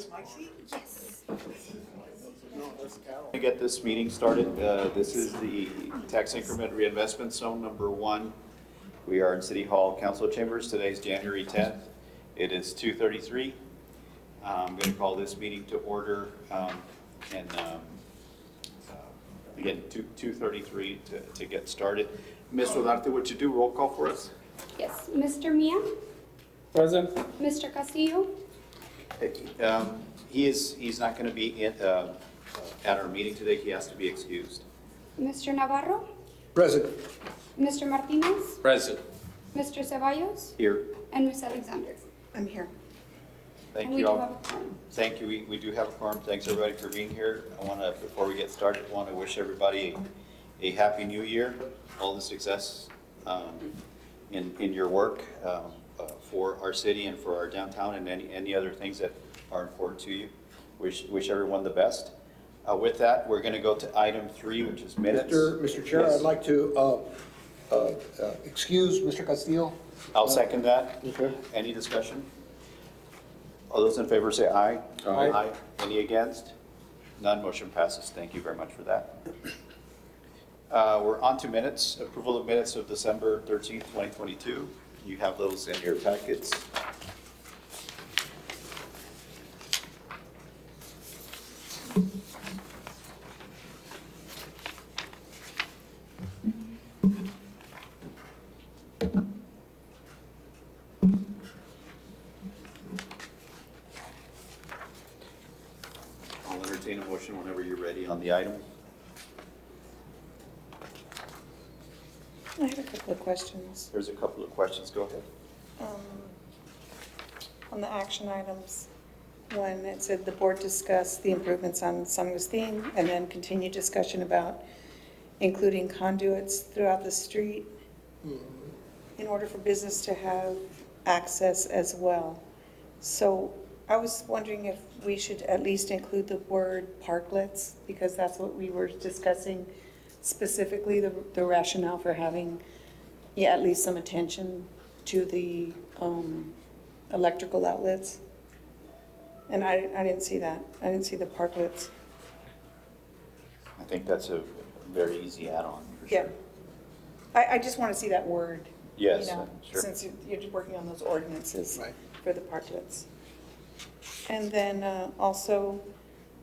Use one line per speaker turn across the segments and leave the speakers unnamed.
this my seat?
Yes.
To get this meeting started, this is the tax increment reinvestment zone number 1. We are in City Hall Council Chambers. Today's January 10th. It is 2:33. I'm going to call this meeting to order, again, 2:33 to get started. Ms. Rodarte, would you do roll call for us?
Yes. Mr. Mia?
Present.
Mr. Castillo?
He's not going to be at our meeting today. He has to be excused.
Mr. Navarro?
Present.
Mr. Martinez?
Present.
Mr. Ceballos?
Here.
And Ms. Alexander?
I'm here.
Thank
And we
you
do
all.
have a quorum.
Thank you. We do have a quorum. Thanks everybody for being here. I want to, before we get started, want to wish everybody a happy new year, all the success in your work for our city and for our downtown and any other things that are important to you. Wish everyone the best. With that, we're going to go to item 3, which is minutes.
Mr. Chair,
Yes.
I'd like to excuse Mr. Castillo.
I'll second that.
Okay.
Any discussion? All those in favor say aye.
Aye.
Any against? None. Motion passes. Thank you very much for that. We're on to minutes. Approval of minutes of December 13th, 2022. You have those in your packets. I'll entertain a motion whenever you're ready on the item.
I have a couple of questions.
There's a couple of questions. Go ahead.
On the action items, when it said the board discussed the improvements on San Agustin and then continued discussion about including conduits throughout the street in order for business to have access as well. So I was wondering if we should at least include the word parklets, because that's what we were discussing specifically, the rationale for having, at least some attention to the electrical outlets. And I didn't see that. I didn't see the parklets.
I think that's a very easy add-on for
Yeah.
sure.
I just want to see that word.
Yes,
you know,
sure.
Since you're working on those ordinances
Right.
for the parklets. And then also,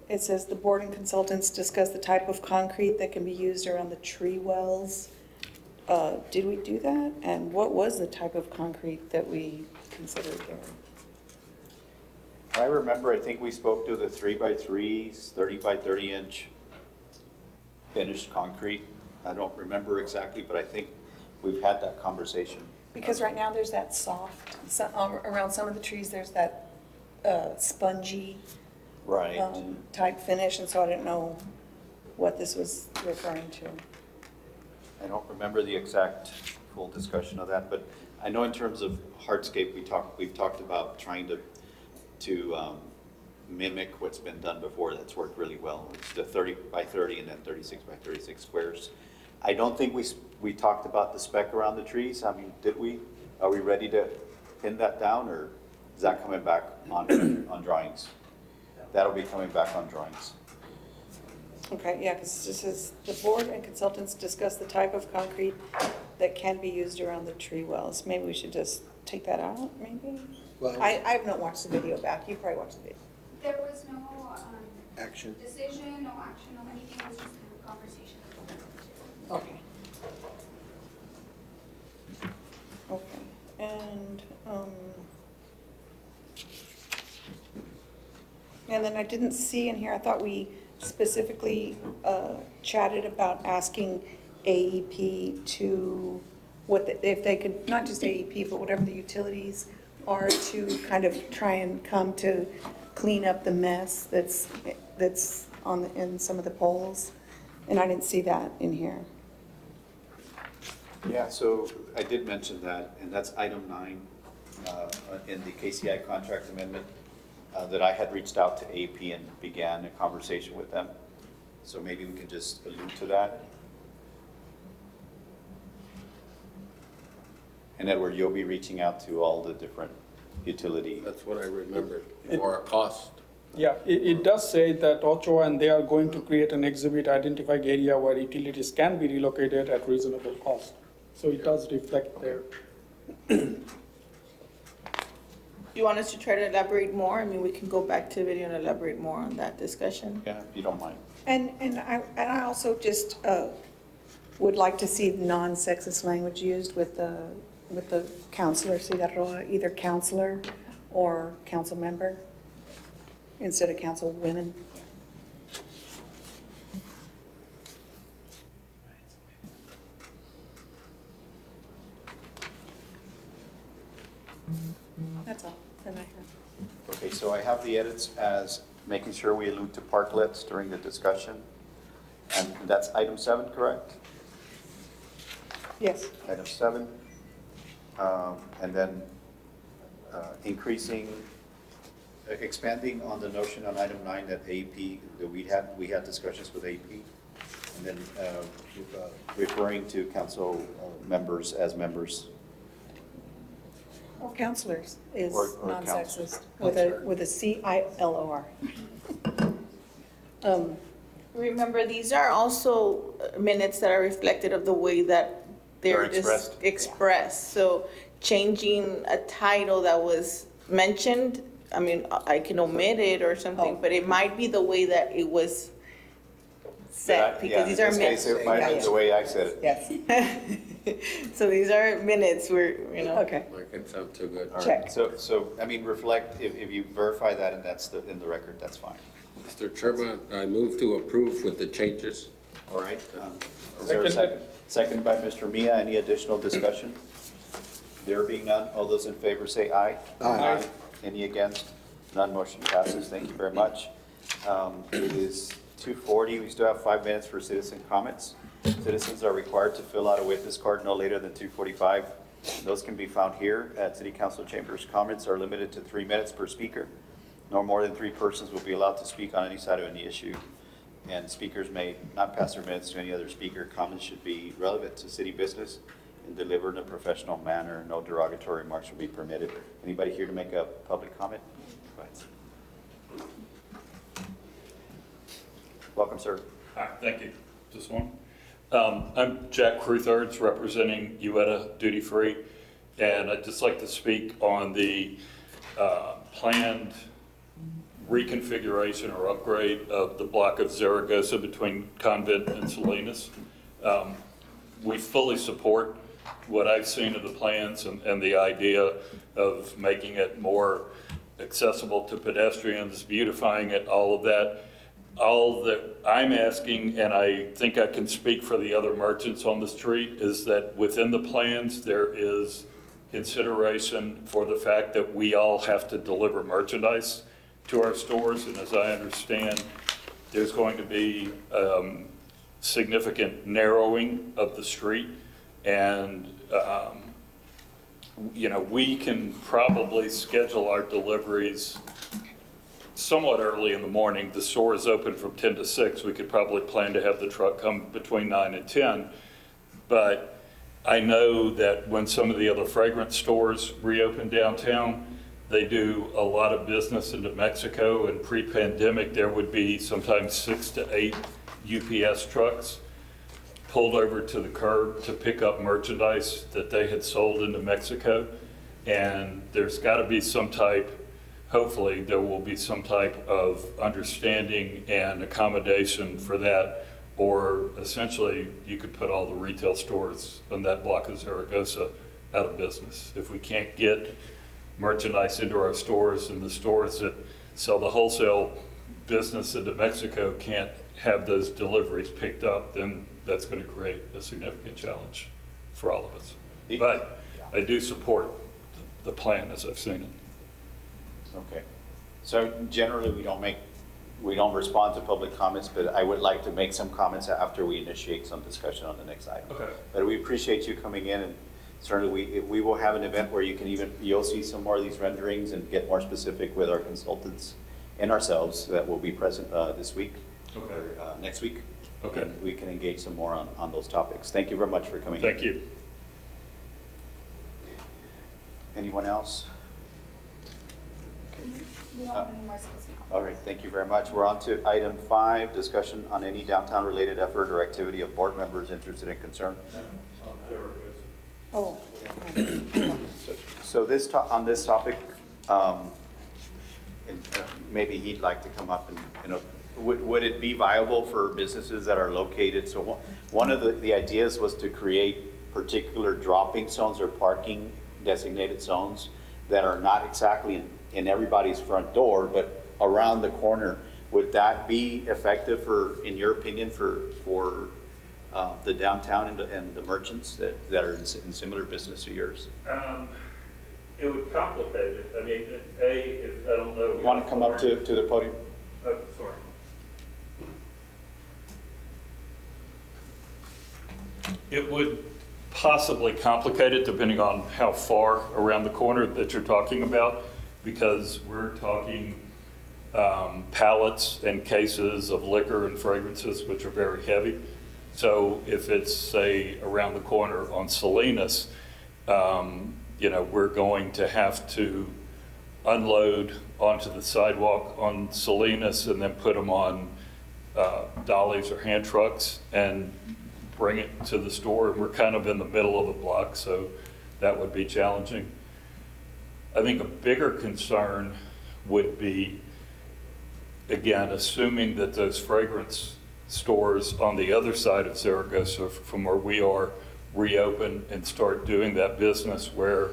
it says the board and consultants discuss the type of concrete that can be used around the tree wells. Did we do that? And what was the type of concrete that we considered there?
I remember, I think we spoke to the 3x3s, 30 inch finished concrete. I don't remember exactly, but I think we've had that conversation.
Because right now there's that soft, around some of the trees, there's that spongy
Right.
type finish, and so I didn't know what this was referring to.
I don't remember the exact full discussion of that, but I know in terms of hardscape, we've talked about trying to mimic what's been done before. That's worked really well. It's the 30x30 and then 36x36 squares. I don't think we talked about the spec around the trees. I mean, did we? Are we ready to pin that down, or is that coming back on drawings? That'll be coming back on drawings.
Okay, yeah, because this is, the board and consultants discuss the type of concrete that can be used around the tree wells. Maybe we should just take that out, maybe?
Well,
I have not watched the video back. You probably watched the video.
There was no
action.
decision, no action, no anything. It was just a conversation.
Okay. Okay, and then I didn't see in here, I thought we specifically chatted about asking AEP to, if they could, not just AEP, but whatever the utilities are, to kind of try and come to clean up the mess that's in some of the poles, and I didn't see that in here.
Yeah, so I did mention that, and that's item 9 in the KCI contract amendment, that I had reached out to AP and began a conversation with them. So maybe we can just allude to that. And Edward, you'll be reaching out to all the different utility.
That's what I remembered, for a cost. Yeah, it does say that Ochoa and they are going to create an exhibit identified area where utilities can be relocated at reasonable cost. So it does reflect there.
Do you want us to try to elaborate more? I mean, we can go back to video and elaborate more on that discussion.
Yeah, if you don't mind.
And I also just would like to see non-sexist language used with the counselor, Cigarroa, either counselor or council member instead of council women. That's all that I have.
Okay, so I have the edits as making sure we allude to parklets during the discussion. And that's item 7, correct?
Yes.
Item 7. And then expanding on the notion on item 9 that AP, that we had discussions with AP. And then referring to council members as members.
Or counselors is
Or
non-sexist
counselor.
with a CILOR.
Remember, these are also minutes that are reflected of the way that
They're
they're
expressed.
expressed. So changing a title that was mentioned, I mean, I can omit it or something,
Oh.
but it might be the way that it was set, because these are
In this case,
minutes.
it might have been the way I said it.
Yes.
So these are minutes where, you know.
Okay.
Like it sound too good.
All
Check.
right, so, I mean, reflect, if you verify that and that's in the record, that's fine.
Mr. Chairman, I move to approve with the changes.
All right. Is there a second? Seconded by Mr. Mia. Any additional discussion? There being none, all those in favor say aye.
Aye.
Any against? None, motion passes. Thank you very much. It is 2:40. We still have 5 minutes for citizen comments. Citizens are required to fill out a witness card no later than 2:45. Those can be found here at City Council chambers. Comments are limited to 3 minutes per speaker. No more than 3 persons will be allowed to speak on any side of any issue. And speakers may not pass their minutes to any other speaker. Comments should be relevant to city business and delivered in a professional manner. No derogatory remarks will be permitted. Anybody here to make a public comment? Go ahead. Welcome, sir.
Hi, thank you. Just one. I'm Jack Cruthards, representing Ueda Duty Free, and I'd just like to speak on the planned reconfiguration or upgrade of the block of Zaragoza between Convent and Salinas. We fully support what I've seen of the plans and the idea of making it more accessible to pedestrians, beautifying it, all of that. All that I'm asking, and I think I can speak for the other merchants on the street, is that within the plans, there is consideration for the fact that we all have to deliver merchandise to our stores. And as I understand, there's going to be significant narrowing of the street. And, you know, we can probably schedule our deliveries somewhat early in the morning. The store is open from 10 to 6. We could probably plan to have the truck come between 9 and 10. But I know that when some of the other fragrance stores reopen downtown, they do a lot of business into Mexico, and pre-pandemic, there would be sometimes 6 to 8 UPS trucks pulled over to the curb to pick up merchandise that they had sold into Mexico. And there's got to be some type, hopefully there will be some type of understanding and accommodation for that, or essentially you could put all the retail stores on that block of Zaragoza out of business. If we can't get merchandise into our stores, and the stores that sell the wholesale business into Mexico can't have those deliveries picked up, then that's going to create a significant challenge for all of us. But I do support the plan as I've seen it.
Okay. So generally, we don't respond to public comments, but I would like to make some comments after we initiate some discussion on the next item.
Okay.
But we appreciate you coming in, and certainly we will have an event where you'll see some more of these renderings and get more specific with our consultants and ourselves that will be present this week
Okay.
or next week.
Okay.
And we can engage some more on those topics. Thank you very much for coming in.
Thank you.
Anyone else?
We don't have any more space now.
All right, thank you very much. We're on to item 5, discussion on any downtown-related effort or activity of board members interested and concerned.
Oh,
So on this topic, maybe he'd like to come up and, would it be viable for businesses that are located? So one of the ideas was to create particular dropping zones or parking designated zones that are not exactly in everybody's front door, but around the corner. Would that be effective in your opinion, for the downtown and the merchants that are in similar business to yours?
It would complicate it. I mean, if I don't know.
You want to come up to the podium?
Oh, sorry. It would possibly complicate it depending on how far around the corner that you're talking about, because we're talking pallets and cases of liquor and fragrances, which are very heavy. So if it's, say, around the corner on Salinas, we're going to have to unload onto the sidewalk on Salinas and then put them on dollies or hand trucks and bring it to the store. We're kind of in the middle of the block, so that would be challenging. I think a bigger concern would be, again, assuming that those fragrance stores on the other side of Zaragoza from where we are reopen and start doing that business where,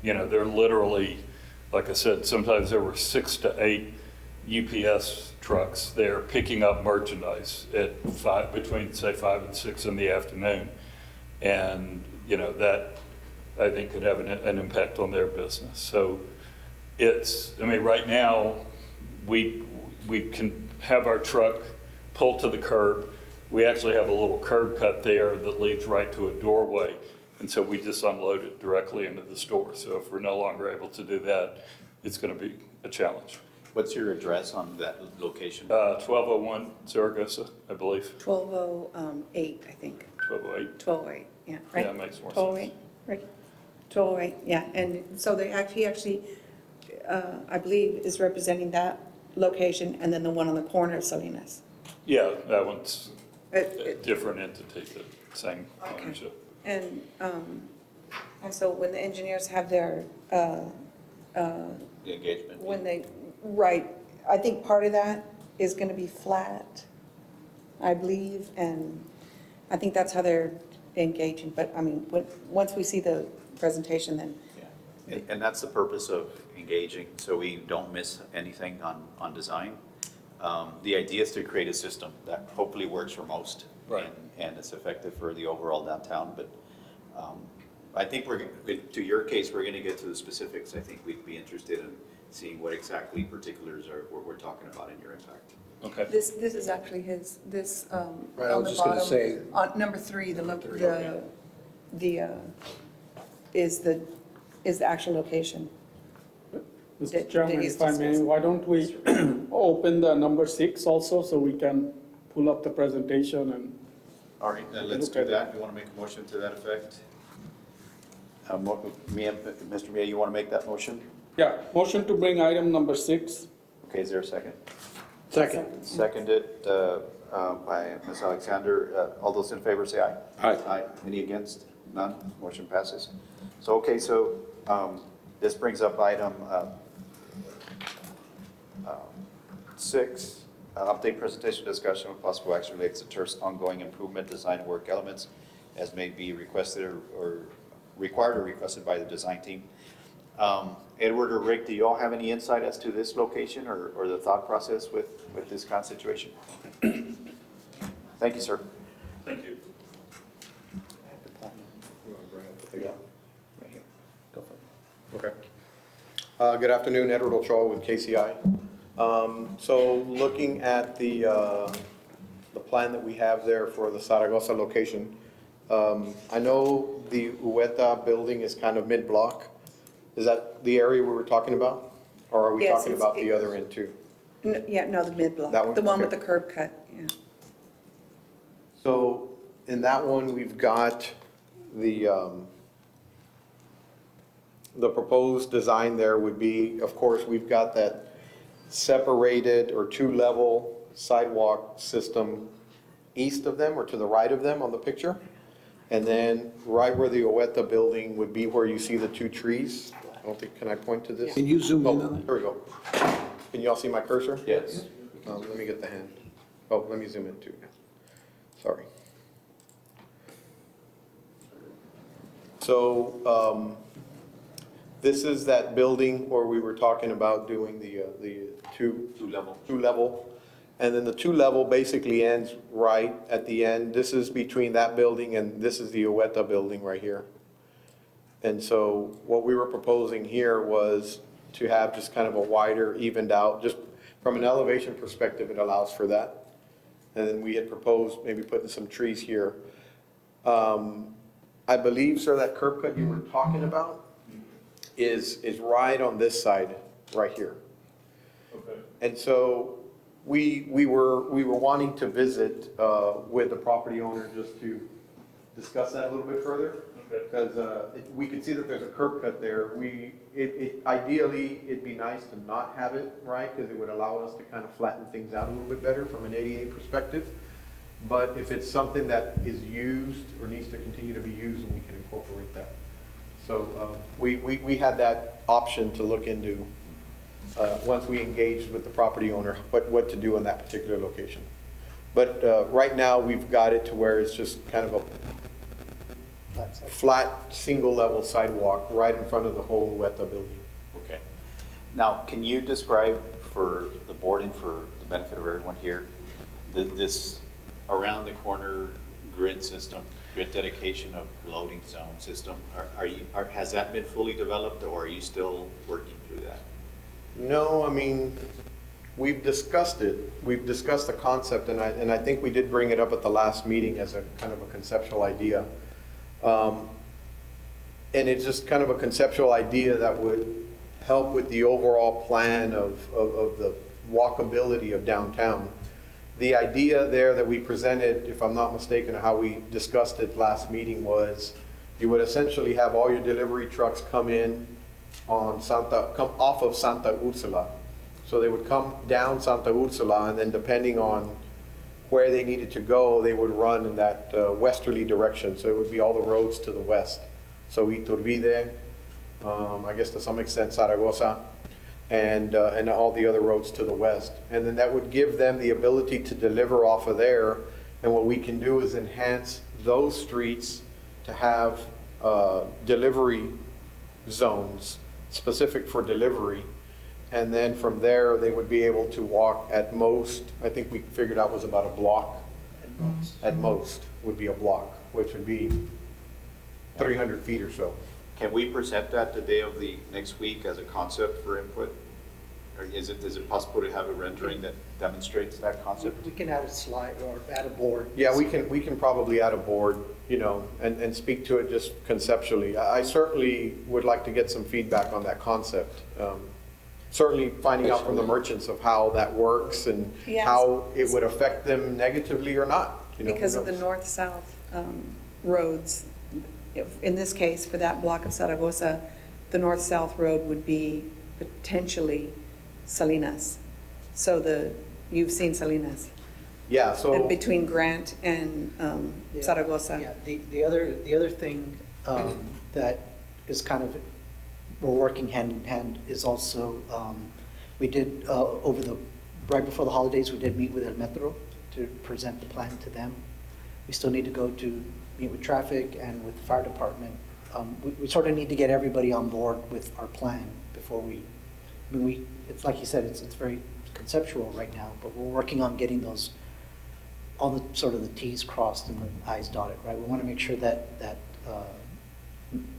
they're literally, like I said, sometimes there were 6 to 8 UPS trucks there picking up merchandise at between say 5 and 6 in the afternoon. And, that I think could have an impact on their business. So right now we can have our truck pull to the curb. We actually have a little curb cut there that leads right to a doorway. And so we just unload it directly into the store. So if we're no longer able to do that, it's going to be a challenge.
What's your address on that location?
1201 Zaragoza, I believe.
1208, I think.
1208.
1208, yeah, right?
Yeah, it makes more sense.
1208, right? 1208, yeah. And so he actually, I believe, is representing that location and then the one on the corner of Salinas.
Yeah, that one's a
It-
different entity, the same
Okay.
ownership.
And so when the engineers have their,
The engagement?
right, I think part of that is going to be flat, I believe, and I think that's how they're engaging. But I mean, once we see the presentation, then.
Yeah. And that's the purpose of engaging, so we don't miss anything on design. The idea is to create a system that hopefully works for most.
Right.
And it's effective for the overall downtown, but I think to your case, we're gonna get to the specifics. I think we'd be interested in seeing what exactly particulars we're talking about in your impact.
Okay.
This is actually his,
Right, I
on
was
the
just gonna
bottom,
say-
on number 3, is the actual location.
Mr.
That
Chairman,
is
if I may,
discussed.
why don't we open the number 6 also, so we can pull up the presentation and.
All right, then let's do that. You wanna make a motion to that effect? Mr. Mia, you wanna make that motion?
Yeah, motion to bring item number 6.
Okay, is there a second?
Second.
Seconded by Ms. Alexander. All those in favor say aye.
Aye.
Aye. Any against? None? Motion passes. So this brings up item 6, update presentation discussion with possible action related to TIR's ongoing improvement design work elements as may be requested or required or requested by the design team. Edward or Rick, do you all have any insight as to this location or the thought process with this kind of situation? Thank you, sir.
Thank you.
Yeah. Right here. Go for it.
Okay. Good afternoon, Edward Ochoa with KCI. So looking at the plan that we have there for the Zaragoza location, I know the Ueta building is kind of mid-block. Is that the area we were talking about? Or are we
Yes,
talking
it's-
about the other end too?
No, the mid-block.
That one?
The one with
Okay.
the curb cut, yeah.
So in that one, we've got the proposed design there would be, of course, we've got that separated or two-level sidewalk system east of them or to the right of them on the picture. And then right where the Oeta building would be where you see the two trees. I don't think, can I point to this?
Can you zoom in
Oh,
on it?
there we go. Can you all see my cursor?
Yes.
Let me get the hand. Oh, let me zoom in too. Sorry. So, this is that building where we were talking about doing the two-level. And then the two-level basically ends right at the end. This is between that building and this is the Oeta building right here. And so what we were proposing here was to have just kind of a wider, evened out, just from an elevation perspective, it allows for that. And then we had proposed maybe putting some trees here. I believe, sir, that curb cut you were talking about is right on this side, right here.
Okay.
And so we were wanting to visit with the property owner just to discuss that a little bit further. Because we could see that there's a curb cut there. Ideally, it'd be nice to not have it, right? Because it would allow us to kind of flatten things out a little bit better from an ADA perspective. But if it's something that is used or needs to continue to be used, we can incorporate that. So we had that option to look into once we engaged with the property owner, what to do in that particular location. But right now, we've got it to where it's just kind of a flat, single-level sidewalk right in front of the whole Weta building.
Okay. Now, can you describe for the board and for the benefit of everyone here, this around the corner grid system, grid dedication of loading zone system? Has that been fully developed, or are you still working through that?
No, I mean, we've discussed it. We've discussed the concept, and I think we did bring it up at the last meeting as a kind of a conceptual idea. And it's just kind of a conceptual idea that would help with the overall plan of the walkability of downtown. The idea there that we presented, if I'm not mistaken, how we discussed it last meeting was you would essentially have all your delivery trucks come off of Santa Ursula. So they would come down Santa Ursula, and then depending on where they needed to go, they would run in that westerly direction. So it would be all the roads to the west. So Iturbide, I guess to some extent Zaragoza, and all the other roads to the west. And then that would give them the ability to deliver off of there. And what we can do is enhance those streets to have delivery zones specific for delivery. And then from there, they would be able to walk at most, I think we figured out was about a block. At most would be a block, which would be 300 feet or so.
Can we present that the day of the next week as a concept for input? Or is it possible to have a rendering that demonstrates that concept?
We can add a slide or add a board.
Yeah, we can probably add a board, and speak to it just conceptually. I certainly would like to get some feedback on that concept. Certainly finding out from the merchants of how that works and
Yes.
how it would affect them negatively or not.
Because of the north-south roads. In this case, for that block of Zaragoza, the north-south road would be potentially Salinas. So you've seen Salinas.
Yeah, so.
Between Grant and
Yeah.
Zaragoza.
Yeah, the other thing that is kind of, we're working hand in hand is also, we did, right before the holidays, we did meet with El Metro to present the plan to them. We still need to go to meet with traffic and with the fire department. We sort of need to get everybody on board with our plan before it's like you said, it's very conceptual right now, but we're working on getting all the sort of the T's crossed and the I's dotted, right? We want to make sure that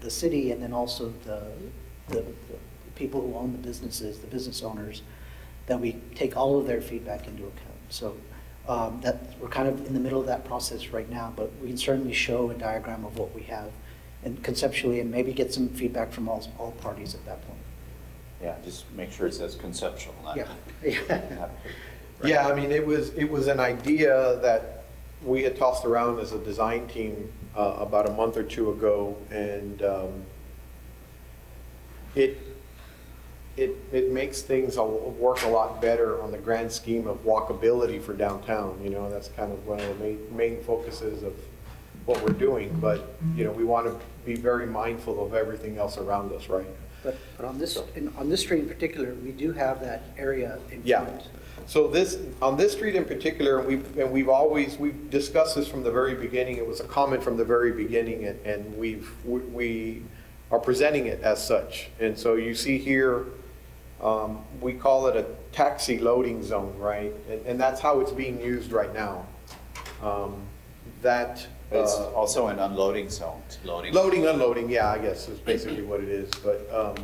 the city and then also the people who own the businesses, the business owners, that we take all of their feedback into account. So that we're kind of in the middle of that process right now, but we can certainly show a diagram of what we have and conceptually, and maybe get some feedback from all parties at that point.
Yeah, just make sure it says conceptual, not.
Yeah.
Yeah, I mean, it was an idea that we had tossed around as a design team about a month or two ago, and it makes things work a lot better on the grand scheme of walkability for downtown. You know, that's kind of one of the main focuses of what we're doing. But, you know, we want to be very mindful of everything else around us, right?
But on this, on this street in particular, we do have that area in
Yeah.
front.
So on this street in particular, we've discussed this from the very beginning. It was a comment from the very beginning, and we are presenting it as such. And so you see here, we call it a taxi loading zone, right? And that's how it's being used right now.
It's also an unloading zone,
Loading, unloading, yeah, I guess is basically what it is. But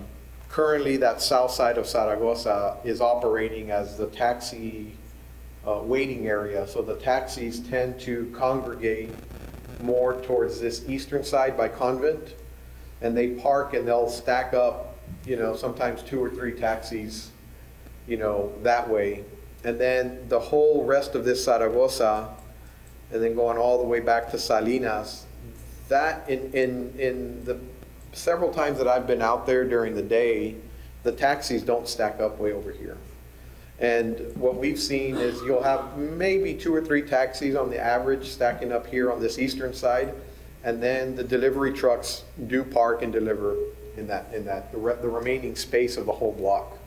currently, that south side of Zaragoza is operating as the taxi waiting area. So the taxis tend to congregate more towards this eastern side by Convent. And they park and they'll stack up, you know, sometimes 2 or 3 taxis, you know, that way. And then the whole rest of this Zaragoza, and then going all the way back to Salinas, that in the several times that I've been out there during the day, the taxis don't stack up way over here. And what we've seen is you'll have maybe 2 or 3 taxis on the average stacking up here on this eastern side, and then the delivery trucks do park and deliver in the remaining space of the whole block.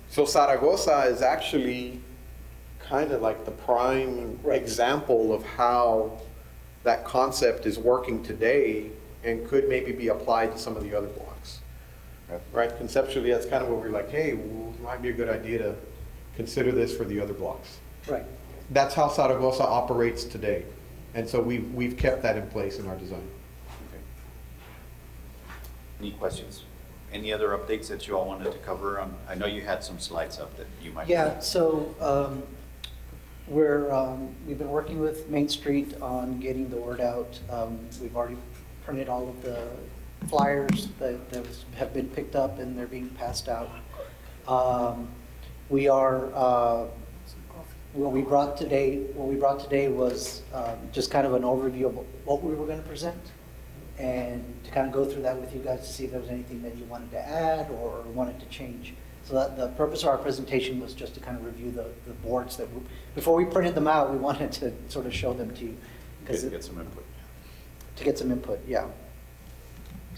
So Zaragoza is actually kind of like the prime example of how that concept is working today and could maybe be applied to some of the other blocks. Right? Conceptually, that's kind of what we're like, hey, well, it might be a good idea to consider this for the other blocks.
Right.
That's how Zaragoza operates today. And so we've kept that in place in our design.
Okay. Any questions? Any other updates that you all wanted to cover? I know you had some slides up that you might.
Yeah, so we've been working with Main Street on getting the word out. We've already printed all of the flyers that have been picked up and they're being passed out. What we brought today was just kind of an overview of what we were going to present, and to kind of go through that with you guys to see if there was anything that you wanted to add or wanted to change. So that the purpose of our presentation was just to kind of review the boards that, before we printed them out, we wanted to sort of show them to you.
To get some input.
To get some input, yeah.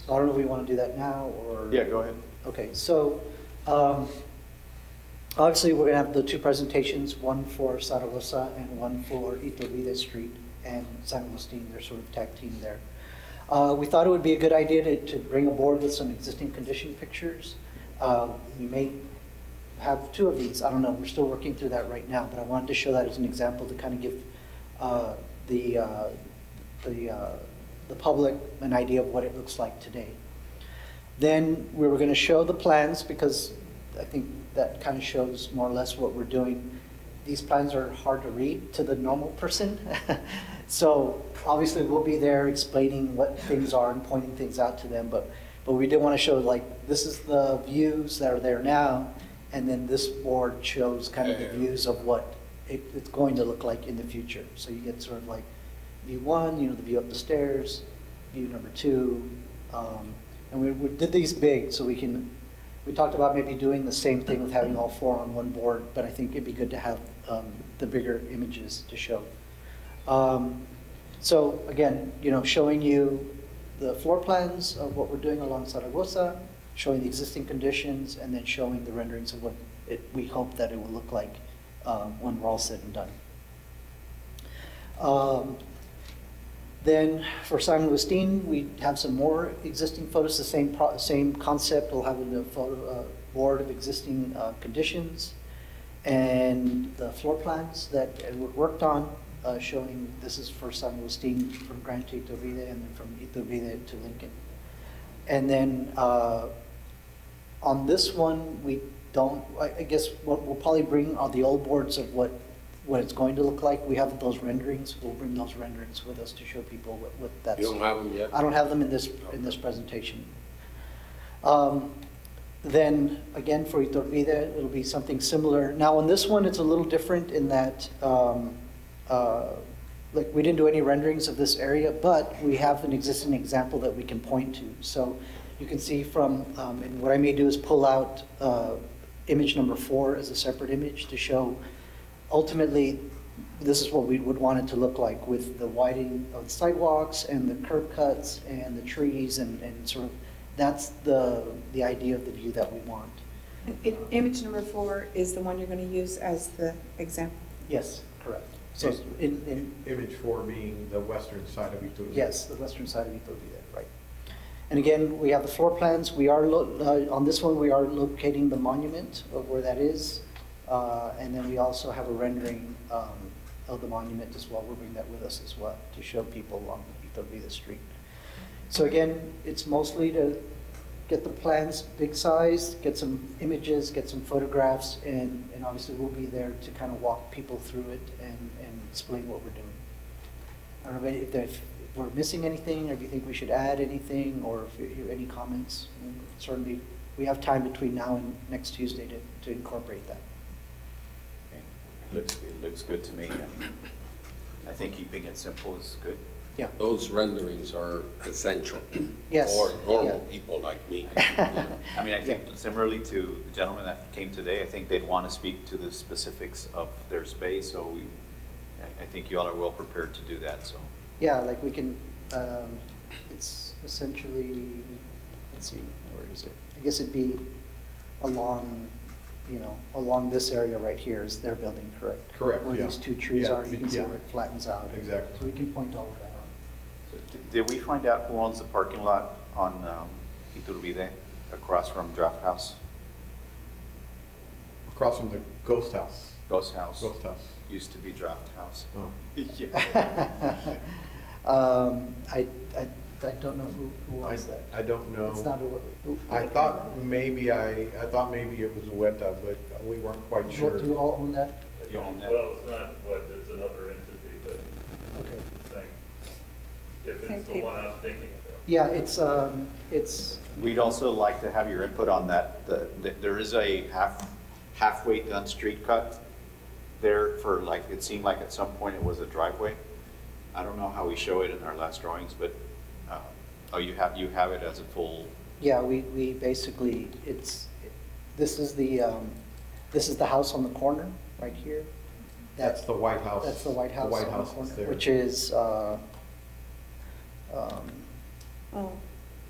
So I don't know if we want to do that now or.
Yeah, go ahead.
Okay, so obviously we're going to have the 2 presentations, one for Zaragoza and one for Iturbide Street and San Agustin. They're sort of tag team there. We thought it would be a good idea to bring a board with some existing condition pictures. We may have 2 of these. I don't know. We're still working through that right now, but I wanted to show that as an example to kind of give the public an idea of what it looks like today. Then we were going to show the plans because I think that kind of shows more or less what we're doing. These plans are hard to read to the normal person. So obviously we'll be there explaining what things are and pointing things out to them, but we did want to show, like, this is the views that are there now, and then this board shows kind of the views of what it's going to look like in the future. So you get sort of like view 1, you know, the view up the stairs, view number 2, and we did these big so we talked about maybe doing the same thing with having all 4 on one board, but I think it'd be good to have the bigger images to show. So again, you know, showing you the floor plans of what we're doing along Zaragoza, showing the existing conditions, and then showing the renderings of what we hope that it will look like when we're all said and done. Then for San Agustin, we have some more existing photos, the same concept. We'll have a photo board of existing conditions and the floor plans that were worked on, showing this is for San Agustin from Grand to Iturbide and then from Iturbide to Lincoln. And then on this one, I guess what we'll probably bring are the old boards of what it's going to look like. We have those renderings. We'll bring those renderings with us to show people what that's.
You don't have them yet?
I don't have them in this presentation. Then again for Iturbide, it'll be something similar. Now on this one, it's a little different in that like we didn't do any renderings of this area, but we have an existing example that we can point to. So You can see from, and what I may do is pull out image number 4 as a separate image to show, ultimately, this is what we would want it to look like with the widening of the sidewalks and the curb cuts and the trees and sort of, that's the idea of the view that we want.
Image number 4 is the one you're going to use as the example.
Yes, correct. So in
Image 4 being the western side of Iturbide.
yes, the western side of Iturbide, right. And again, we have the floor plans. We are, on this one, we are locating the monument of where that is. And then we also have a rendering of the monument as well. We'll bring that with us as well to show people along Iturbide Street. So again, it's mostly to get the plans big size, get some images, get some photographs, and obviously we'll be there to kind of walk people through it and explain what we're doing. I don't know if we're missing anything, or if you think we should add anything, or if you have any comments. Certainly, we have time between now and next Tuesday to incorporate that.
It looks good to me. I think keeping it simple is good.
Yeah.
Those renderings are essential.
Yes.
For normal
Yeah.
people like me.
I mean, I think similarly to the gentleman that came today, I think they'd want to speak to the specifics of their space, so I think you all are well prepared to do that, so.
Yeah, like we can, it's essentially, let's see, where is it? I guess it'd be along, along this area right here is their building, correct?
Correct,
Where
yeah.
these two trees
Yeah,
are, you can see
yeah.
where it flattens out.
Exactly.
So we can point all of that out.
Did we find out who owns the parking lot on Iturbide, across from Draft House?
Across from the ghost house.
Ghost House?
Ghost house.
Used to be Draft House.
Oh.
I don't know who owns that.
I don't know.
It's not
I thought maybe it was Weta, but we weren't quite sure.
Do you all own that?
You own that?
Well, it's not, what, it's another entity, but
Okay.
same. If
Same
it's the
people.
one I'm thinking about.
Yeah, it's,
We'd also like to have your input on that. There is a halfway done street cut there for like, it seemed like at some point it was a driveway. I don't know how we show it in our last drawings, but, you have it as a full,
yeah, we basically, this is the house on the corner, right here.
That's the White House.
That's the White House
The White
on the
House
corner,
is there.
which is,
Oh,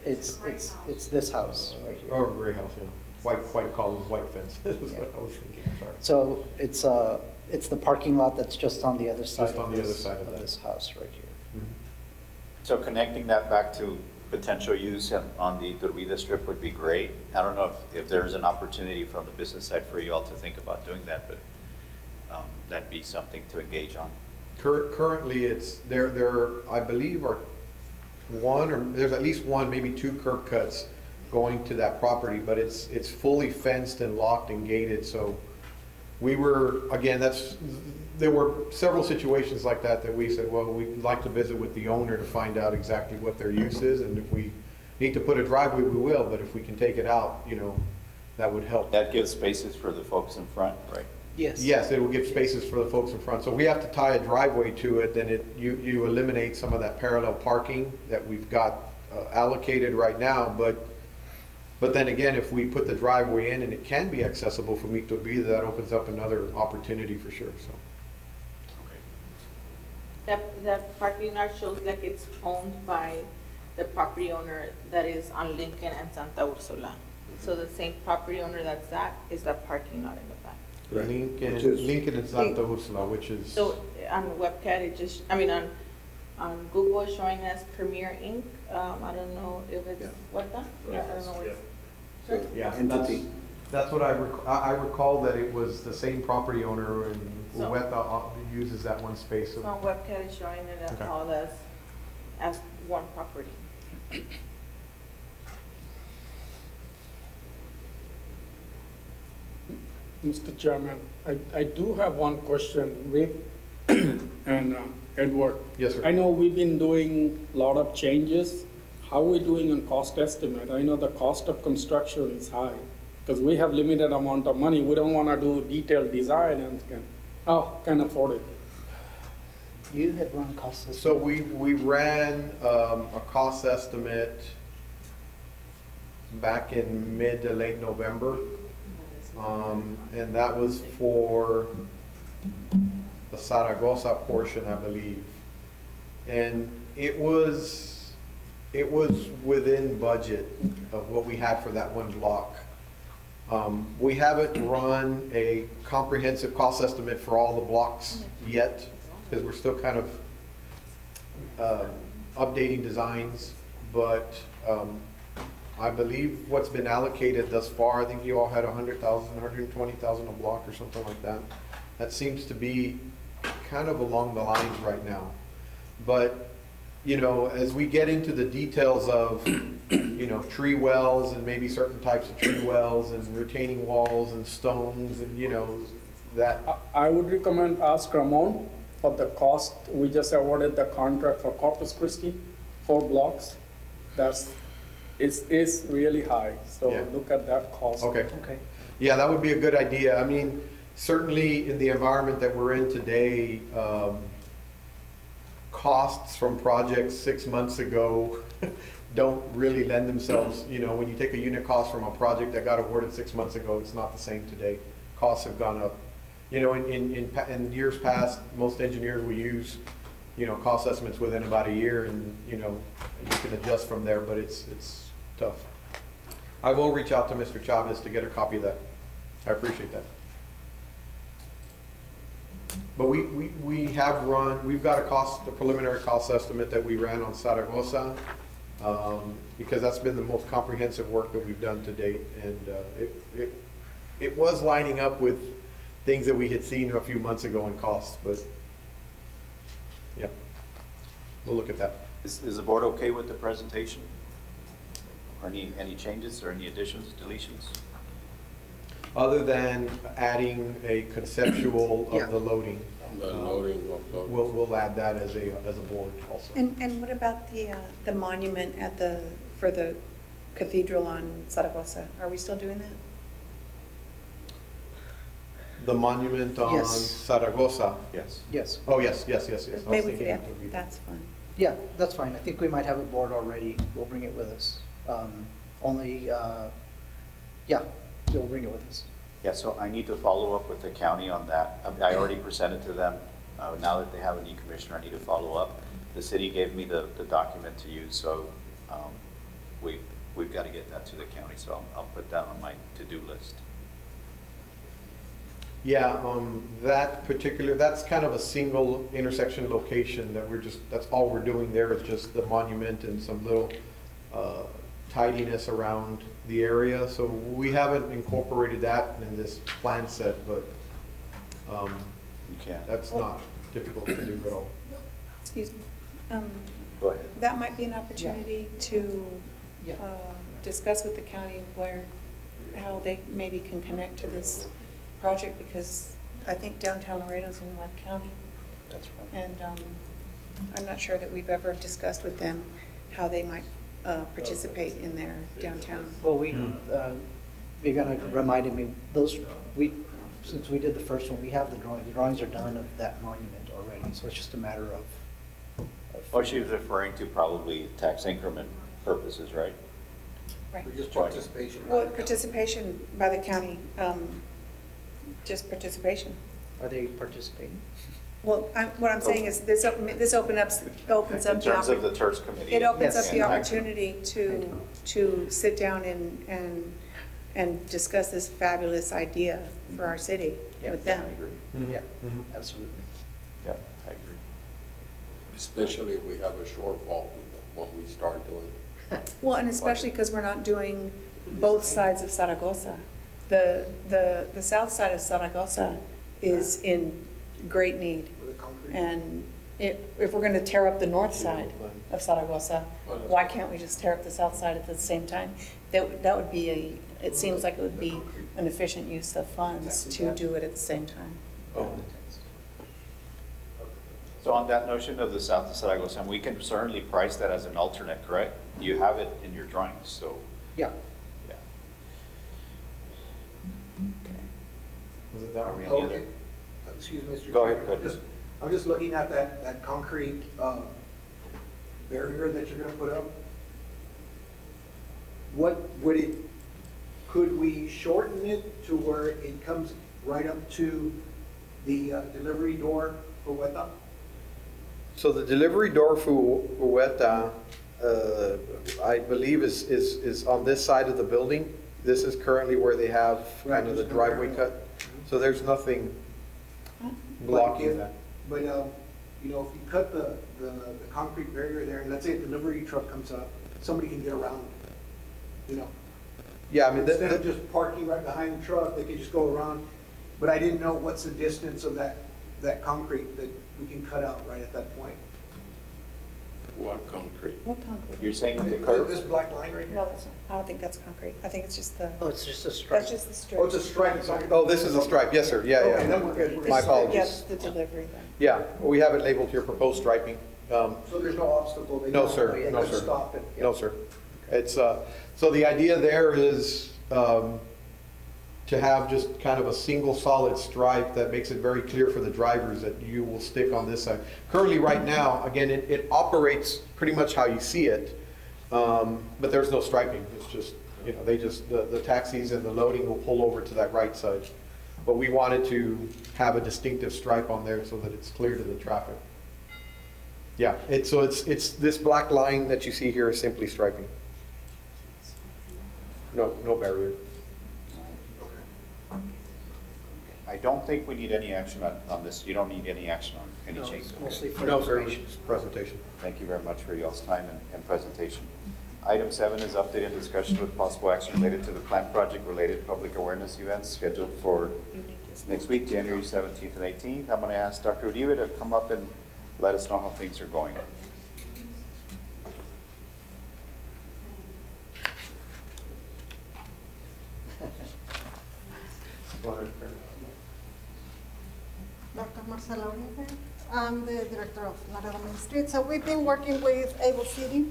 it's this house right here.
Oh, gray house, yeah. White columns, white fence. That's what I was thinking, sorry.
So it's the parking lot that's just on the other side.
Just on the other side of that.
this house right here.
so connecting that back to potential use on the Iturbide Strip would be great. I don't know if there's an opportunity from the business side for you all to think about doing that, but that'd be something to engage on.
Currently, there, I believe, are there's at least one, maybe two curb cuts going to that property, but it's fully fenced and locked and gated, so we were, again, there were several situations like that we said, well, we'd like to visit with the owner to find out exactly what their use is, and if we need to put a driveway, we will, but if we can take it out, that would help.
That gives spaces for the folks in front, right?
Yes.
Yes, it will give spaces for the folks in front. So we have to tie a driveway to it, then you eliminate some of that parallel parking that we've got allocated right now. But then again, if we put the driveway in and it can be accessible for Iturbide, that opens up another opportunity for sure, so.
That parking lot shows like it's owned by the property owner that is on Lincoln and Santa Ursula. So the same property owner that's that is that parking lot in the back.
Lincoln and Santa Ursula, which is,
So on WebCat, it just, on Google it's showing as Premier Inc. I don't know if it's what that? I don't know what. Sure.
yeah, that's what I recall that it was the same property owner, and
So-
Weta uses that one space.
So on WebCat it's showing it as
Okay.
all as one property.
Mr. Chairman, I do have one question, Rick and Edward.
Yes, sir.
I know we've been doing a lot of changes. How are we doing on cost estimate? I know the cost of construction is high, because we have limited amount of money. We don't want to do detailed design and can afford it.
You had run cost estimate.
So we ran a cost estimate back in mid to late November. And that was for the Zaragoza portion, I believe. And it was within budget of what we had for that one block. We haven't run a comprehensive cost estimate for all the blocks yet, because we're still kind of updating designs, but I believe what's been allocated thus far, I think you all had 100,000, 120,000 a block or something like that. That seems to be kind of along the lines right now. But, you know, as we get into the details of, you know, tree wells and maybe certain types of tree wells and retaining walls and stones and, you know, that.
I would recommend ask Ramon for the cost. We just awarded the contract for Corpus Christi, 4 blocks. It's really high, so
Yeah.
look at that cost.
Okay.
Okay.
Yeah, that would be a good idea. I mean, certainly in the environment that we're in today, costs from projects 6 months ago don't really lend themselves, you know, when you take a unit cost from a project that got awarded 6 months ago, it's not the same today. Costs have gone up. You know, in years past, most engineers will use, you know, cost estimates within about a year and, you know, you can adjust from there, but it's tough. I will reach out to Mr. Chavez to get a copy of that. I appreciate that. But we have run, we've got a preliminary cost estimate that we ran on Zaragoza, because that's been the most comprehensive work that we've done to date. And it was lining up with things that we had seen a few months ago in costs, but yeah, we'll look at that.
Is the board okay with the presentation? Or any changes or any additions, deletions?
Other than adding a conceptual
Yeah.
of the loading.
The loading of
We'll add that as a board also.
And what about the monument for the cathedral on Zaragoza? Are we still doing that?
The monument on
Yes.
Zaragoza.
Yes.
Yes.
Oh, yes. I was
Maybe we
thinking
could, yeah,
it would be-
that's fine.
Yeah, that's fine. I think we might have a board already. We'll bring it with us. Yeah, we'll bring it with us.
Yeah, so I need to follow up with the county on that. I already presented to them. Now that they have a new commissioner, I need to follow up. The city gave me the document to use, so we've got to get that to the county, so I'll put that on my to-do list.
Yeah, that's kind of a single intersection location that that's all we're doing there is just the monument and some little tidiness around the area. So we haven't incorporated that in this plan set, but
You can.
that's not difficult to do at all.
Excuse me.
Go ahead.
That might be an opportunity to
Yeah.
discuss with the county how they maybe can connect to this project, because I think downtown Laredo's in Lake County.
That's right.
And I'm not sure that we've ever discussed with them how they might participate in their downtown.
Well, you're gonna reminded me, since we did the first one, we have the drawings. The drawings are done of that monument already, so it's just a matter of.
Oh, she was referring to probably tax increment purposes, right?
Right.
Just participation.
Well, participation by the county, just participation.
Are they participating?
Well, what I'm saying is this opens up
In
the
terms of the
opportunity.
TERS committee.
It opens up
Yes.
the opportunity to sit down and discuss this fabulous idea for our city with them.
I agree.
Yeah, absolutely.
Yeah, I agree.
especially if we have a shortfall when we start doing.
Well, and especially because we're not doing both sides of Zaragoza. The south side of Zaragoza is in great need. And if we're going to tear up the north side of Zaragoza, why can't we just tear up the south side at the same time? That would be it seems like it would be an efficient use of funds to do it at the same time.
So on that notion of the south of Zaragoza, and we can certainly price that as an alternate, correct? You have it in your drawings, so,
Yeah.
yeah.
Was it that
Are
one?
we on the
Okay.
other?
Excuse me, Mr.
Go ahead,
Chair.
go ahead.
I'm just looking at that concrete barrier that you're gonna put up.
what would it, could we shorten it to where it comes right up to the delivery door for Hueta?
So the delivery door for Hueta, I believe is on this side of the building. This is currently where they have kind of the driveway cut. So there's nothing blocking that.
But, you know, if you cut the concrete barrier there, and let's say a delivery truck comes up, somebody can get around, you know?
Yeah, I mean,
Instead of just parking right behind the truck, they could just go around. But I didn't know what's the distance of that concrete that we can cut out right at that point.
What concrete?
What concrete?
You're saying the curb?
This black line right here?
No, that's not, I don't think that's concrete. I think it's just the,
Oh, it's just a stripe.
that's just the strip.
Oh, it's a stripe, sorry.
oh, this is a stripe. Yes, sir. Yeah,
Okay, then we're good.
yeah.
We're
My
good.
apologies.
Yes, the delivery then.
Yeah, we have it labeled here, proposed striping.
So there's no obstacle? They
No,
don't-
sir.
they
No,
could
sir.
Stop it?
No, sir. It's, so the idea there is to have just kind of a single solid stripe that makes it very clear for the drivers that you will stick on this side. Currently, right now, again, it operates pretty much how you see it, but there's no striping. It's just, you know, they just, the taxis and the loading will pull over to that right side. But we wanted to have a distinctive stripe on there so that it's clear to the traffic. Yeah, it's this black line that you see here is simply striping. No barrier.
I don't think we need any action on this. You don't need any action on any
No,
change.
it's mostly for
No, sir,
information.
it's presentation.
Thank you very much for y'all's time and presentation. Item 7 is update and discussion with possible action related to the plant project related public awareness events scheduled for next week, January 17th and 18th. I'm going to ask Dr. Uribe to come up and let us know how things are going.
Dr. Marcela Uribe. I'm the director of Laredo Main Street. So we've been working with Able City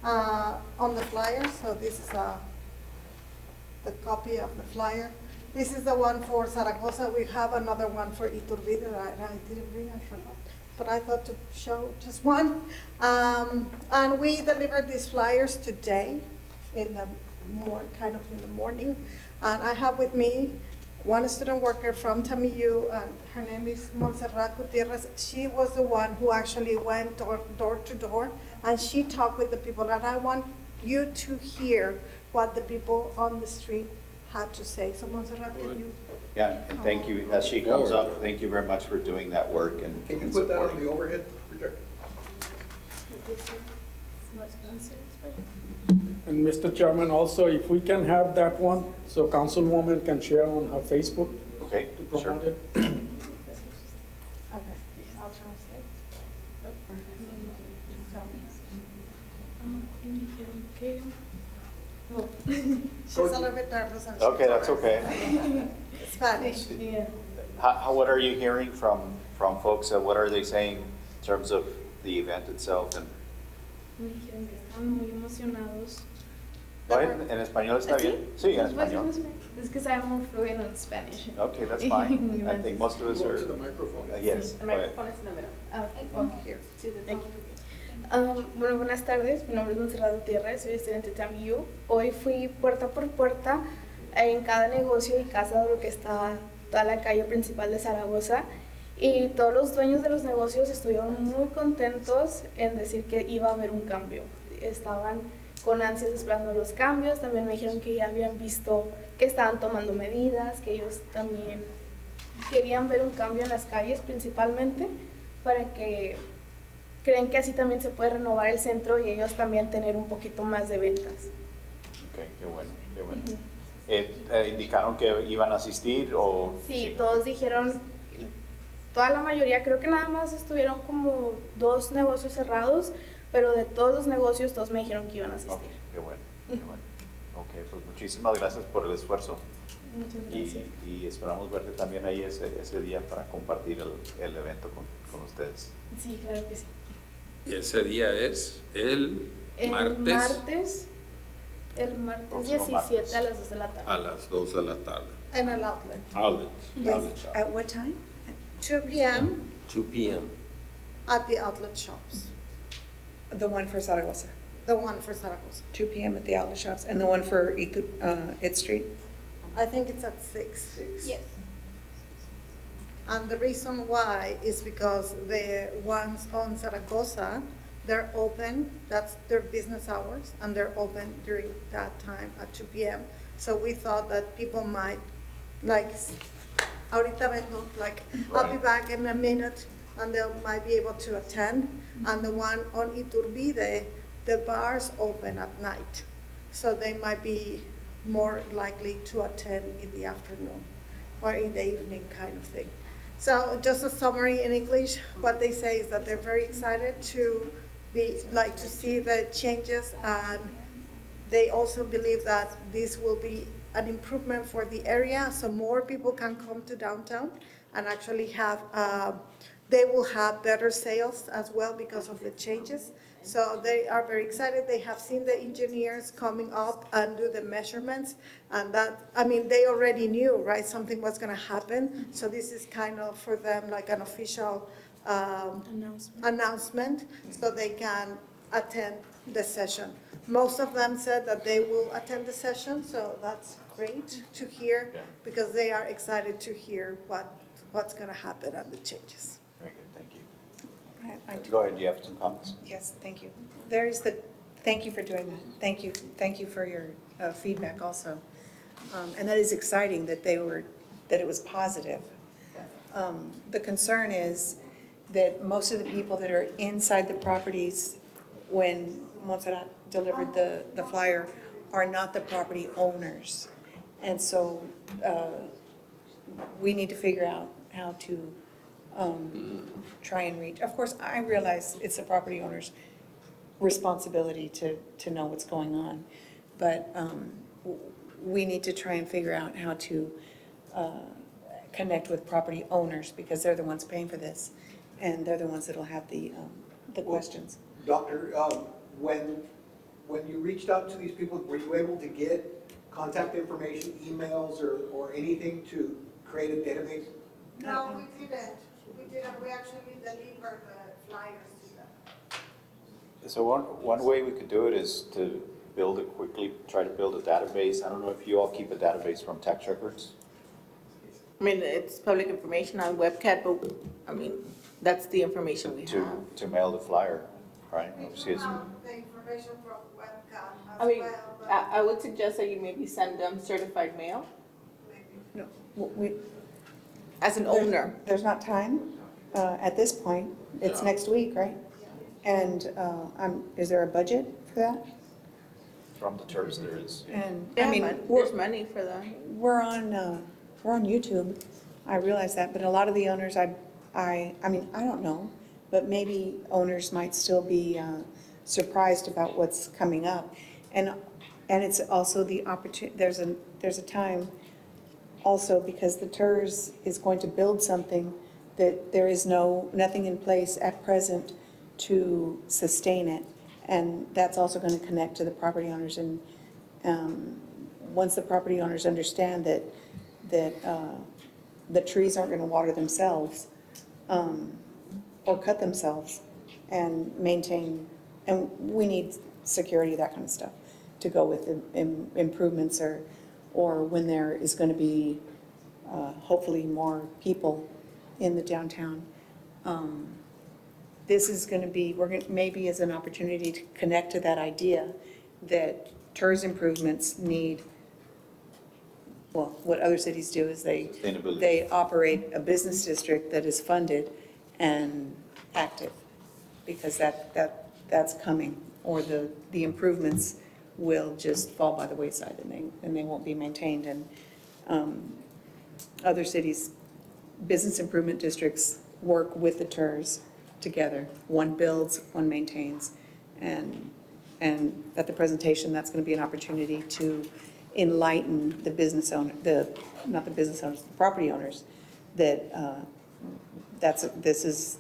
on the flyer. So this is the copy of the flyer. This is the one for Zaragoza. We have another one for Iturbide that I didn't bring, I forgot. But I thought to show just one. And we delivered these flyers today in the kind of in the morning. And I have with me one student worker from TAMIU, and her name is Montserrat Gutierrez. She was the one who actually went door to door, and she talked with the people. And I want you to hear what the people on the street had to say. So Montserrat, can you?
Yeah, and thank you, as she comes up, thank you very much for doing that work and
Can you
and
put that on
supporting.
the overhead projector?
And Mr. Chairman, also, if we can have that one, so Councilwoman can share on her Facebook
Okay,
to
sure.
promote it.
Okay, I'll translate. She's a little bit nervous. and
Okay,
she's
that's
alright.
okay.
Spanish.
What are you hearing from folks? What are they saying in terms of the event itself? And
Me dijeron que estaban muy emocionados.
¿En español está bien? Sí, en español.
Es que sabemos fluir en Spanish.
Okay, that's fine. I think most of us
Go
are.
to the microphone.
Yes.
El
go ahead.
micrófono es en la mera.
Ah,
Okay, here. Sí, de
Thank you. Bueno, buenas tardes. Mi nombre es Montserrat Gutiérrez, soy estudiante de TAMIU. Hoy fui puerta por puerta en cada negocio y casa de lo que está toda la calle principal de Zaragoza. Y todos los dueños de los negocios estuvieron muy contentos en decir que iba a haber un cambio. Estaban con ansias esperando los cambios. También me dijeron que ya habían visto que estaban tomando medidas, que ellos también querían ver un cambio en las calles principalmente para que creen que así también se puede renovar el centro y ellos también tener un poquito más de ventas.
Okay, qué bueno, qué bueno. ¿Indicaron que iban a asistir o...?
Sí, todos dijeron, toda la mayoría, creo que nada más estuvieron como 2 negocios cerrados, pero de todos los negocios todos me dijeron que iban a asistir.
Okay, qué bueno, qué bueno. Ok, pues muchísimas gracias por el esfuerzo.
Muchas gracias.
Y esperamos verte también ahí ese día para compartir el evento con ustedes.
Sí, claro que sí.
Y ese día es el
El
martes
el martes
Próximo
17
martes.
a las 2 de la tarde.
a las 2 de la tarde.
En el outlet.
Outlet shop.
At what time?
2 p.m.
2 p.m.
at the outlet shops.
The one for Zaragoza.
the one for Zaragoza.
2 PM at the outlet shops, and the one for It Street?
I think it's at 6.
Yes.
And the reason why is because the ones on Zaragoza, they're open, that's their business hours, and they're open during that time at 2 PM. So we thought that people might, like, ahorita vengo, like, I'll be back in a minute, and they might be able to attend. And the one on Iturbide, the bars open at night, so they might be more likely to attend in the afternoon or in the evening kind of thing. So just a summary in English, what they say is that they're very excited to to see the changes, and they also believe that this will be an improvement for the area, so more people can come to downtown and actually have, they will have better sales as well because of the changes. So they are very excited. They have seen the engineers coming up and do the measurements, and that, I mean, they already knew, right, something was gonna happen. So this is kind of for them like an official announcement, so they can attend the session. Most of them said that they will attend the session, so that's great to hear, because they are excited to hear what's gonna happen and the changes.
Very good, thank you.
I do.
Go ahead, do you have some comments?
Yes, thank you. Thank you for doing that. Thank you for your feedback also. And that is exciting that it was positive. The concern is that most of the people that are inside the properties when Montserrat delivered the flyer are not the property owners. And so we need to figure out how to try and reach. Of course, I realize it's the property owner's responsibility to know what's going on, but we need to try and figure out how to connect with property owners, because they're the ones paying for this, and they're the ones that'll have the questions.
Doctor, when you reached out to these people, were you able to get contact information, emails, or anything to create a database?
No, we didn't. We actually delivered the flyers to them.
So one way we could do it is to try to build a database. I don't know if you all keep a database from tax records?
I mean, it's public information on webcat, but, I mean, that's the information we have.
To mail the flyer, right?
We
See,
do
it's-
have the information from webcam
I
as
mean,
well, but
I would suggest that you maybe send them certified mail
No, we,
as an owner.
there's not time at this point. It's next week, right? And is there a budget for that?
From the TERS there is.
And,
Yeah,
I mean,
there's money for that.
we're on YouTube. I realize that, but a lot of the owners, I mean, I don't know, but maybe owners might still be surprised about what's coming up. And it's also the opportunity, there's a time also, because the TERS is going to build something that there is nothing in place at present to sustain it. And that's also going to connect to the property owners. And once the property owners understand that the trees aren't going to water themselves or cut themselves and maintain, and we need security, that kind of stuff, to go with improvements or when there is going to be hopefully more people in the downtown. This is going to be, maybe as an opportunity to connect to that idea that TERS improvements need, well, what other cities do is they operate a business district that is funded and active, because that's coming, or the improvements will just fall by the wayside and they won't be maintained. And other cities, business improvement districts work with the TERS together. One builds, one maintains. And at the presentation, that's going to be an opportunity to enlighten the business owner, not the business owners, the property owners, that this is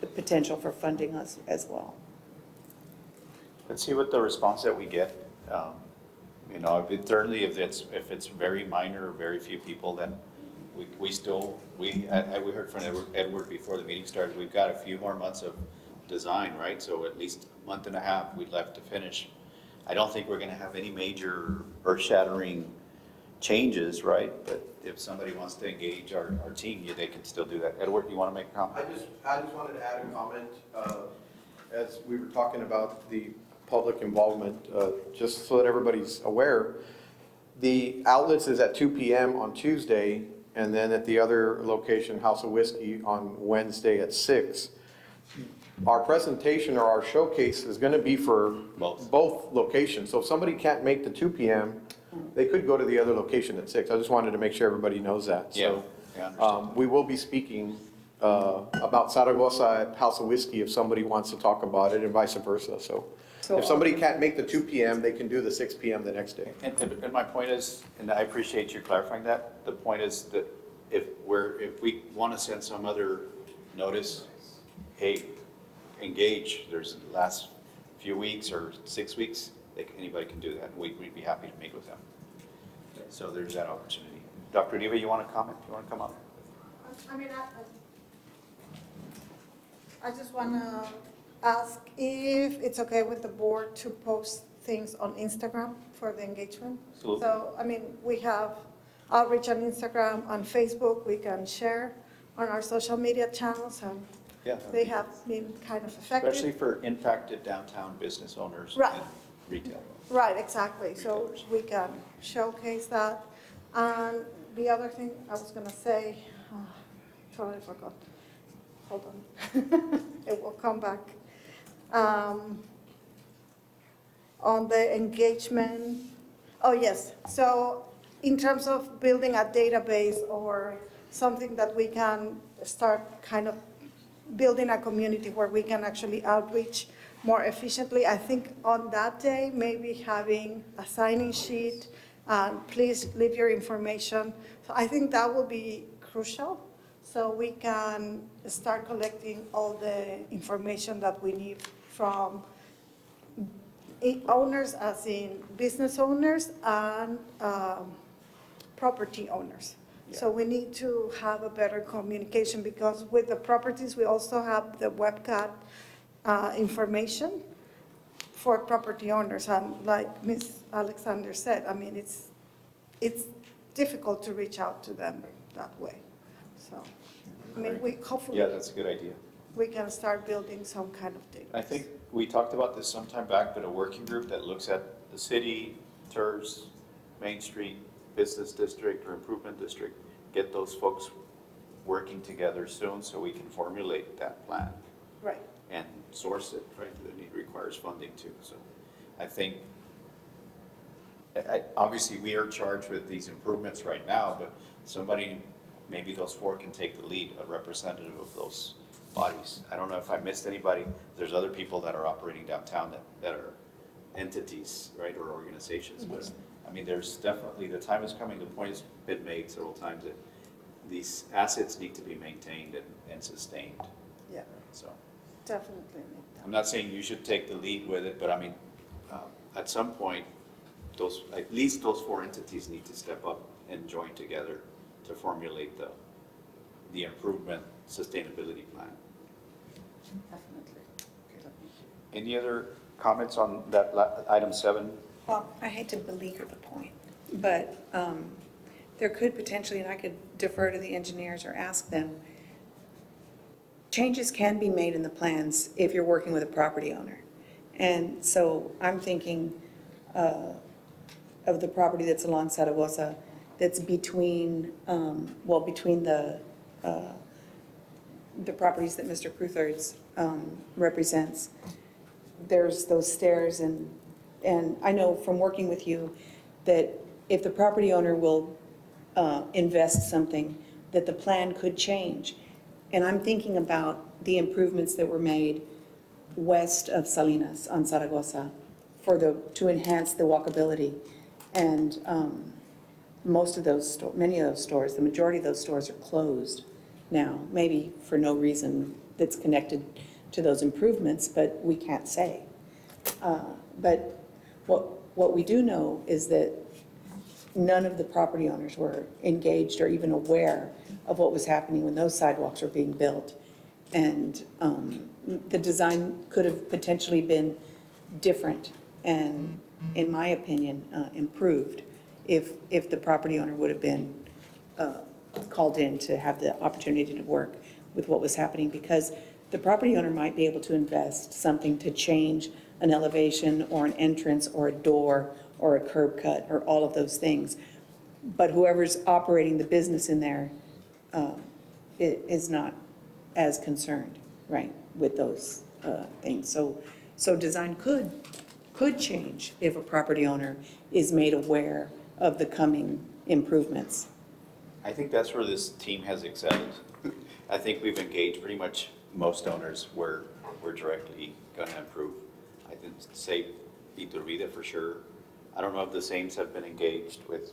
the potential for funding us as well.
Let's see what the response that we get. You know, certainly if it's very minor or very few people, then we heard from Edward before the meeting started. We've got a few more months of design, right? So at least a month and a half we left to finish. I don't think we're gonna have any major earth-shattering changes, right? But if somebody wants to engage our team, they can still do that. Edward, you wanna make a comment?
I just wanted to add a comment, as we were talking about the public involvement, just so that everybody's aware. The outlets is at 2 PM on Tuesday, and then at the other location, House of Whiskey, on Wednesday at 6. Our presentation or our showcase is gonna be for both locations. So if somebody can't make the 2 PM, they could go to the other location at 6. I just wanted to make sure everybody knows that.
Yeah,
So,
yeah, I understand.
we will be speaking about Zaragoza at House of Whiskey if somebody wants to talk about it, and vice versa. So if somebody can't make the 2 PM, they can do the 6 PM the next day.
And my point is, and I appreciate you clarifying that, the point is that if we want to send some other notice, hey, engage, there's the last few weeks or 6 weeks, anybody can do that. We'd be happy to meet with them. So there's that opportunity. Dr. Neva, you want to comment? You want to come up?
I mean, I just want to ask if it's okay with the board to post things on Instagram for the engagement.
Absolutely.
So, I mean, we have outreach on Instagram, on Facebook, we can share on our social media channels, and
Yeah.
they have been kind of effective.
Especially for impacted downtown business owners
Right.
and retail.
Right, exactly, so we can showcase that. And the other thing I was gonna say, totally forgot, hold on, it will come back. On the engagement, oh yes, so in terms of building a database or something that we can start kind of building a community where we can actually outreach more efficiently. I think on that day, maybe having a sign-in sheet, please leave your information. So I think that will be crucial, so we can start collecting all the information that we need from owners, as in business owners and property owners. So we need to have a better communication, because with the properties, we also have the webcam information for property owners. And like Ms. Alexander said, I mean, it's difficult to reach out to them that way. So, I mean, hopefully.
Yeah, that's a good idea.
We can start building some kind of data.
I think we talked about this sometime back, but a working group that looks at the city, TERS, Main Street, Business District or Improvement District, get those folks working together soon so we can formulate that plan.
Right.
And source it, right? It requires funding too. So I think, obviously we are charged with these improvements right now, but somebody, maybe those four can take the lead, a representative of those bodies. I don't know if I missed anybody. There's other people that are operating downtown that are entities, right, or organizations. But I mean, there's definitely, the time is coming, the point has been made several times that these assets need to be maintained and sustained.
Yeah,
So
definitely.
I'm not saying you should take the lead with it, but I mean, at some point, at least those four entities need to step up and join together to formulate the improvement sustainability plan.
Definitely.
Any other comments on that item 7?
Well, I hate to beleaguer the point, but there could potentially, and I could defer to the engineers or ask them, changes can be made in the plans if you're working with a property owner. And so I'm thinking of the property that's along Zaragoza, that's between, between the properties that Mr. Cruthers represents. There's those stairs, and I know from working with you that if the property owner will invest something, that the plan could change. And I'm thinking about the improvements that were made west of Salinas on Zaragoza to enhance the walkability. And many of those stores, the majority of those stores are closed now, maybe for no reason that's connected to those improvements, but we can't say. But what we do know is that none of the property owners were engaged or even aware of what was happening when those sidewalks were being built. And the design could have potentially been different and, in my opinion, improved if the property owner would have been called in to have the opportunity to work with what was happening, because the property owner might be able to invest something to change an elevation or an entrance or a door or a curb cut or all of those things. But whoever's operating the business in there is not as concerned, right, with those things. So design could change if a property owner is made aware of the coming improvements.
I think that's where this team has excelled. I think we've engaged pretty much most owners where we're directly gonna improve. I can say Iturbide for sure. I don't know if the Saints have been engaged with,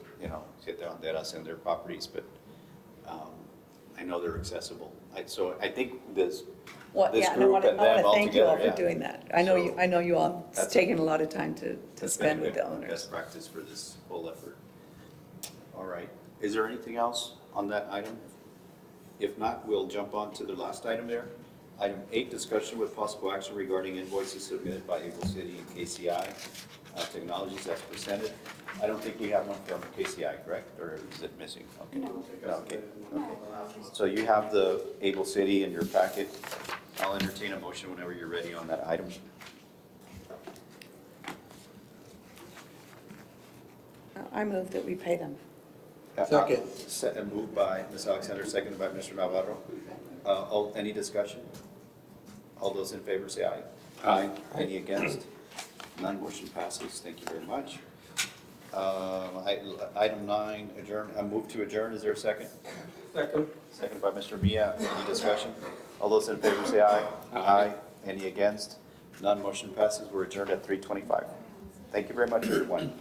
Siete Banderas and their properties, but I know they're accessible. So I think this
Well,
this
yeah, and
group
I want to
and them all
thank you all
together,
for
yeah.
doing that. I know you all, it's
That's-
taken a lot of time to
That's
spend
been
with the
good
owners.
Best practice for this whole effort. All right. Is there anything else on that item? If not, we'll jump on to the last item there. Item 8, discussion with possible action regarding invoices submitted by Able City and KCI Technologies as presented. I don't think we have one from KCI, correct? Or is it missing? Okay.
No.
Okay. So you have the Able City in your packet. I'll entertain a motion whenever you're ready on that item.
I move that we pay them.
Second.
Moved by Ms. Alexander, seconded by Mr. Navarro. Any discussion? All those in favor say aye. Aye. Any against? None, motion passes. Thank you very much. Item 9, adjourn, move to adjourn. Is there a second?
Second.
Seconded by Mr. Mia. Any discussion? All those in favor say aye. Aye. Any against? None, motion passes. We're adjourned at 3:25. Thank you very much, everyone.